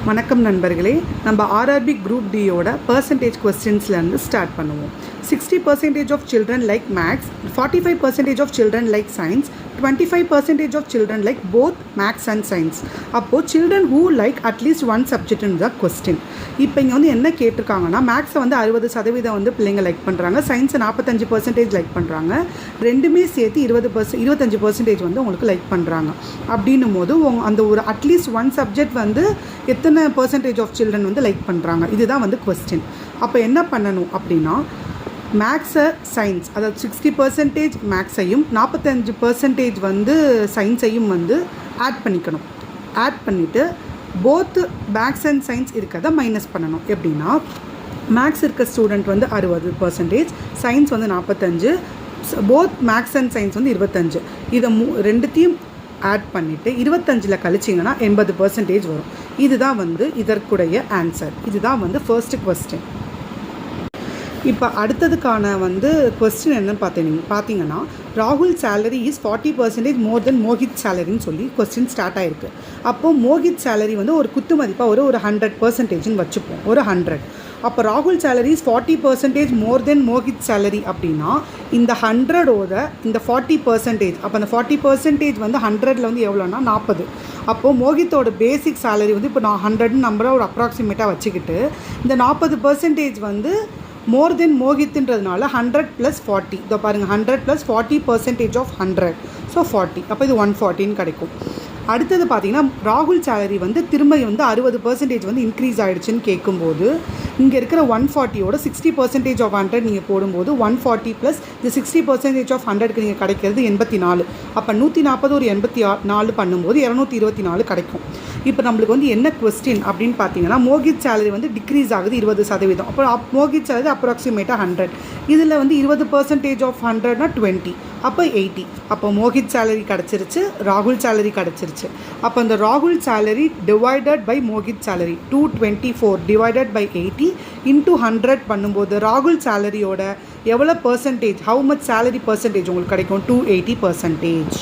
வணக்கம் நண்பர்களே, நம்ம ஆர்ஆர்பி குரூப் டியோட பர்சன்டேஜ் கொஸ்டின்ஸ்லேருந்து ஸ்டார்ட் பண்ணுவோம். 60% of children like maths, 45% of children like science, 25% of children like both maths and science. அப்போது children who like at least one சப்ஜெக்ட்னு தான் கொஸ்டின். இப்போ இங்கே வந்து என்ன கேட்டிருக்காங்கன்னா, மேக்ஸை வந்து 60% வந்து பிள்ளைங்க லைக் பண்ணுறாங்க, சயின்ஸை 45% லைக் பண்ணுறாங்க, ரெண்டுமே சேர்த்து 25% வந்து உங்களுக்கு லைக் பண்ணுறாங்க. அப்படின்னும் போது அந்த ஒரு அட்லீஸ்ட் ஒன் சப்ஜெக்ட் வந்து எத்தனை பர்சன்டேஜ் ஆஃப் சில்ட்ரன் வந்து லைக் பண்ணுறாங்க, இதுதான் வந்து கொஸ்டின். அப்போ என்ன பண்ணணும் அப்படின்னா, மேக்ஸை சயின்ஸ், அதாவது 60% மேக்ஸையும் 45% வந்து சயின்ஸையும் வந்து ஆட் பண்ணிக்கணும். ஆட் பண்ணிவிட்டு போத் மேக்ஸ் அண்ட் சயின்ஸ் இருக்கிறத மைனஸ் பண்ணணும். எப்படின்னா, மேக்ஸ் இருக்க ஸ்டூடெண்ட் வந்து 60%, சயின்ஸ் வந்து 45, போத் மேக்ஸ் அண்ட் சயின்ஸ் வந்து 25. இதை ரெண்டுத்தையும் ஆட் பண்ணிவிட்டு 25 கழிச்சிங்கன்னா 80% வரும். இதுதான் வந்து இதற்குடைய ஆன்சர். இதுதான் வந்து ஃபர்ஸ்ட் கொஸ்டின். இப்போ அடுத்ததுக்கான வந்து கொஸ்டின் என்னன்னு பார்த்தீங்கன்னா, ராகுல் சேலரி இஸ் 40% மோர் தென் மோஹித் சேலரின்னு சொல்லி கொஸ்டின் ஸ்டார்ட் ஆகிருக்கு. அப்போது மோஹித் சேலரி வந்து ஒரு குத்து மதிப்பாக ஒரு 100%ன்னு வச்சுப்போம், ஒரு 100. அப்போ ராகுல் salary is 40% more then Mohit salary அப்படின்னா, இந்த 100ஓட இந்த 40%, அப்போ அந்த 40% வந்து 100ல் வந்து எவ்வளோன்னா 40. அப்போது மோஹித்தோட பேசிக் சேலரி வந்து இப்போ நான் 100 நம்பரை ஒரு அப்ராக்சிமேட்டாக வச்சுக்கிட்டு, இந்த 40% வந்து மோர் தென் மோஹித்ன்றதுனால 100 + 40. இதோ பாருங்கள், 100 + 40% ஆஃப் 100, ஸோ 40. அப்போ இது 140ன்னு கிடைக்கும். அடுத்தது பார்த்திங்கன்னா, ராகுல் சேலரி வந்து திரும்ப வந்து 60% வந்து இன்க்ரீஸ் ஆகிடுச்சுன்னு கேட்கும்போது, இங்கே இருக்கிற 140ஓட 60% ஆஃப் 100 நீங்கள் போடும்போது 140 + இந்த 60% ஆஃப் 100க்கு நீங்கள் கிடைக்கிறது 84. அப்போ 140 ஒரு 84 பண்ணும்போது 224 கிடைக்கும். இப்போ நம்மளுக்கு வந்து என்ன கொஸ்டின் அப்படின்னு பார்த்தீங்கன்னா, மோஹித் சேலரி வந்து டிக்ரீஸ் ஆகுது 20%. அப்போ மோஹித் சேலரி அப்ராக்சிமேட்டாக 100, இதில் வந்து 20% ஆஃப் 100னா 20, அப்போ 80. அப்போ மோஹித் சேலரி கிடச்சிருச்சு, ராகுல் சேலரி கிடச்சிருச்சு. அப்போ அந்த ராகுல் salary divided by Mohit salary 224 divided by 80 into 100 பண்ணும்போது ராகுல் சேலரியோட எவ்வளோ percentage, how much salary percentage உங்களுக்கு கிடைக்கும்? 280%.